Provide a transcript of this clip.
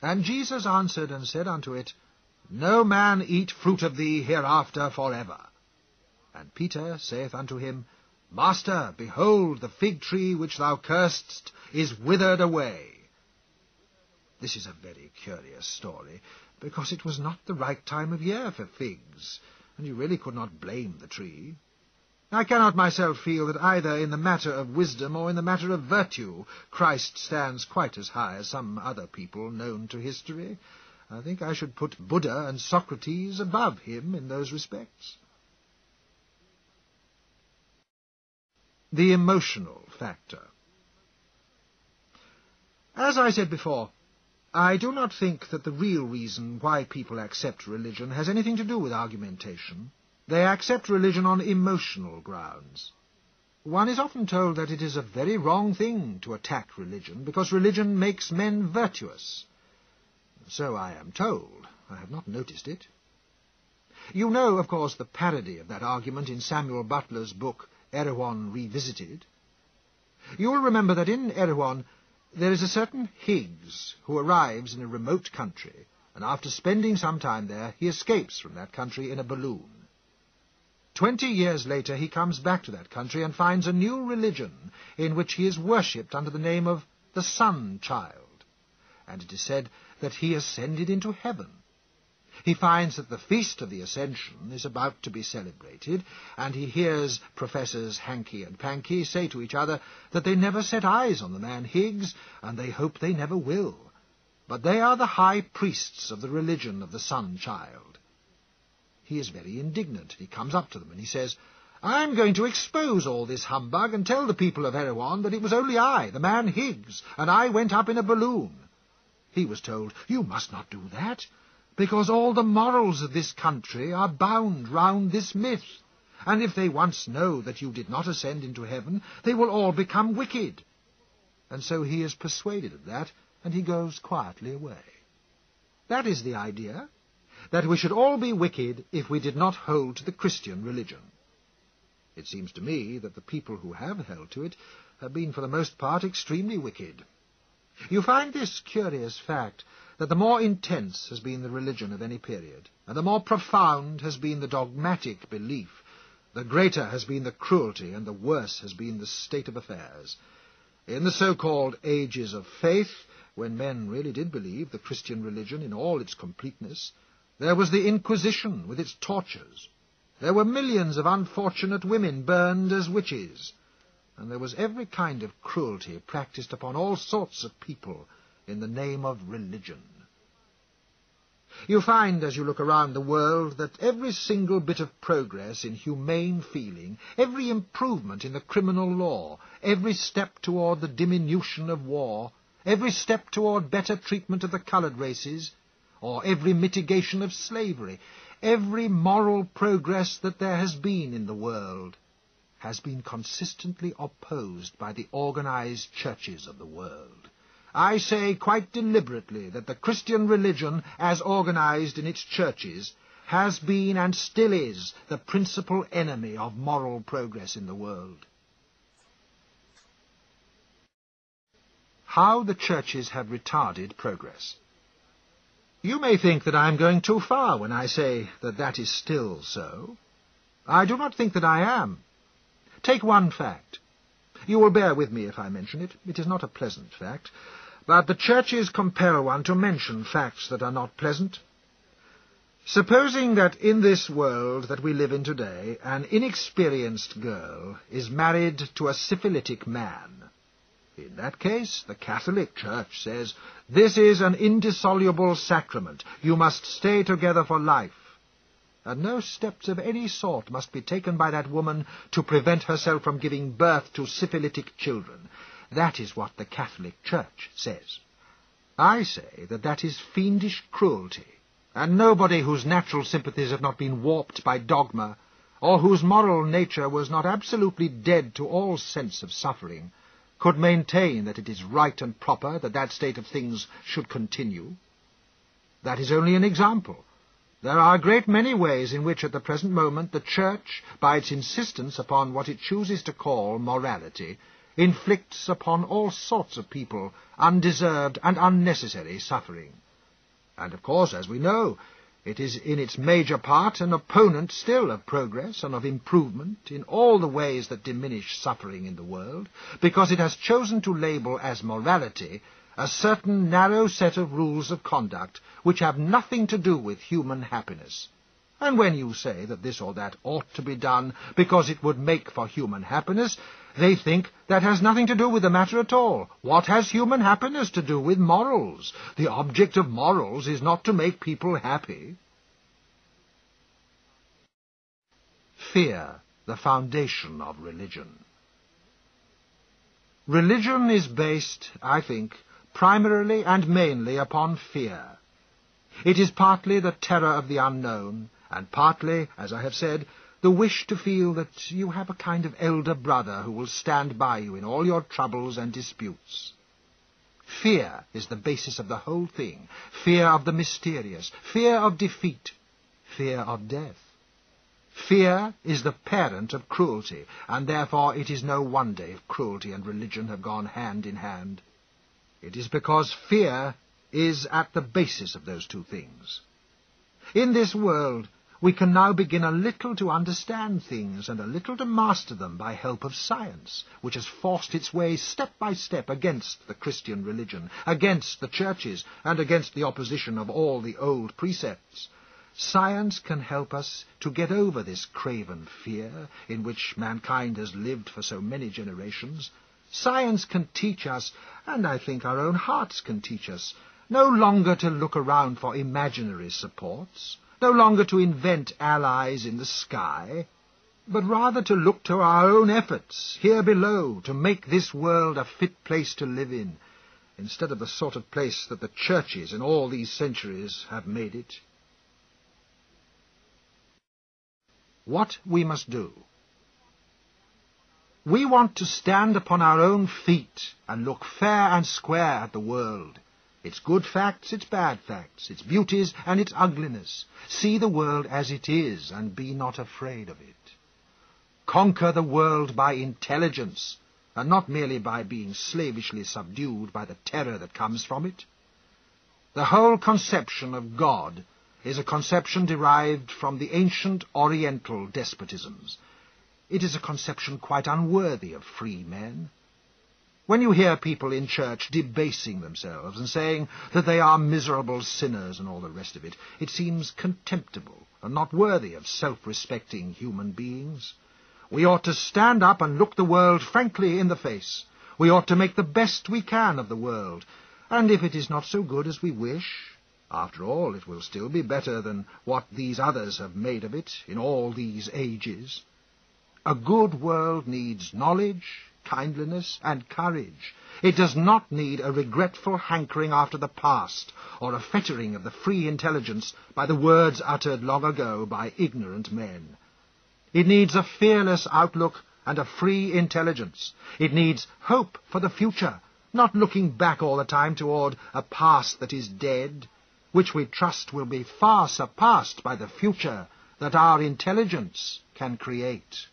And Jesus answered and said unto it, No man eat fruit of thee hereafter for ever. And Peter saith unto him, Master, behold, the fig tree which thou cursedst is withered away. This is a very curious story, because it was not the right time of year for figs, and you really could not blame the tree. I cannot myself feel that either in the matter of wisdom or in the matter of virtue Christ stands quite as high as some other people known to history. I think I should put Buddha and Socrates above him in those respects. The emotional factor. As I said before, I do not think that the real reason why people accept religion has anything to do with argumentation. They accept religion on emotional grounds. One is often told that it is a very wrong thing to attack religion, because religion makes men virtuous. So I am told. I have not noticed it. You know, of course, the parody of that argument in Samuel Butler's book, Erewhon Revisited. You will remember that in Erewhon there is a certain Higgs who arrives in a remote country, and after spending some time there, he escapes from that country in a balloon. 20 years later he comes back to that country and finds a new religion in which he is worshipped under the name of the Sun Child, and it is said that he ascended into heaven. He finds that the Feast of the Ascension is about to be celebrated, and he hears Professors Hankey and Pankey say to each other that they never set eyes on the man Higgs, and they hope they never will. But they are the high priests of the religion of the Sun Child. He is very indignant. He comes up to them and he says, I'm going to expose all this humbug and tell the people of Erewhon that it was only I, the man Higgs, and I went up in a balloon. He was told, You must not do that, because all the morals of this country are bound round this myth, and if they once know that you did not ascend into heaven, they will all become wicked. And so he is persuaded of that, and he goes quietly away. That is the idea, that we should all be wicked if we did not hold to the Christian religion. It seems to me that the people who have held to it have been for the most part extremely wicked. You find this curious fact, that the more intense has been the religion of any period, and the more profound has been the dogmatic belief, the greater has been the cruelty, and the worse has been the state of affairs. In the so-called ages of faith, when men really did believe the Christian religion in all its completeness, there was the Inquisition with its tortures. There were millions of unfortunate women burned as witches, and there was every kind of cruelty practiced upon all sorts of people in the name of religion. You find, as you look around the world, that every single bit of progress in humane feeling, every improvement in the criminal law, every step toward the diminution of war, every step toward better treatment of the coloured races, or every mitigation of slavery, every moral progress that there has been in the world, has been consistently opposed by the organized churches of the world. I say quite deliberately that the Christian religion, as organized in its churches, has been and still is the principal enemy of moral progress in the world. How the churches have retarded progress. You may think that I am going too far when I say that that is still so. I do not think that I am. Take one fact. You will bear with me if I mention it. It is not a pleasant fact. But the churches compel one to mention facts that are not pleasant. Supposing that in this world that we live in today, an inexperienced girl is married to a syphilitic man. In that case, the Catholic Church says, this is an indissoluble sacrament. You must stay together for life. And no steps of any sort must be taken by that woman to prevent herself from giving birth to syphilitic children. That is what the Catholic Church says. I say that that is fiendish cruelty, and nobody whose natural sympathies have not been warped by dogma, or whose moral nature was not absolutely dead to all sense of suffering, could maintain that it is right and proper that that state of things should continue. That is only an example. There are a great many ways in which at the present moment the Church, by its insistence upon what it chooses to call morality, inflicts upon all sorts of people undeserved and unnecessary suffering. And, of course, as we know, it is in its major part an opponent still of progress and of improvement in all the ways that diminish suffering in the world, because it has chosen to label as morality a certain narrow set of rules of conduct which have nothing to do with human happiness. And when you say that this or that ought to be done because it would make for human happiness, they think that has nothing to do with the matter at all. What has human happiness to do with morals? The object of morals is not to make people happy. Fear, the foundation of religion. Religion is based, I think, primarily and mainly upon fear. It is partly the terror of the unknown, and partly, as I have said, the wish to feel that you have a kind of elder brother who will stand by you in all your troubles and disputes. Fear is the basis of the whole thing. Fear of the mysterious, fear of defeat, fear of death. Fear is the parent of cruelty, and therefore it is no wonder if cruelty and religion have gone hand in hand. It is because fear is at the basis of those two things. In this world, we can now begin a little to understand things and a little to master them by help of science, which has forced its way step by step against the Christian religion, against the churches, and against the opposition of all the old precepts. Science can help us to get over this craven fear in which mankind has lived for so many generations. Science can teach us, and I think our own hearts can teach us, no longer to look around for imaginary supports, no longer to invent allies in the sky, but rather to look to our own efforts here below to make this world a fit place to live in, instead of the sort of place that the churches in all these centuries have made it. What we must do. We want to stand upon our own feet and look fair and square at the world. Its good facts, its bad facts, its beauties and its ugliness. See the world as it is, and be not afraid of it. Conquer the world by intelligence, and not merely by being slavishly subdued by the terror that comes from it. The whole conception of God is a conception derived from the ancient Oriental despotisms. It is a conception quite unworthy of free men. When you hear people in church debasing themselves and saying that they are miserable sinners and all the rest of it, it seems contemptible and not worthy of self-respecting human beings. We ought to stand up and look the world frankly in the face. We ought to make the best we can of the world, and if it is not so good as we wish, after all, it will still be better than what these others have made of it in all these ages. A good world needs knowledge, kindliness, and courage. It does not need a regretful hankering after the past, or a fettering of the free intelligence by the words uttered long ago by ignorant men. It needs a fearless outlook and a free intelligence. It needs hope for the future, not looking back all the time toward a past that is dead, which we trust will be far surpassed by the future that our intelligence can create.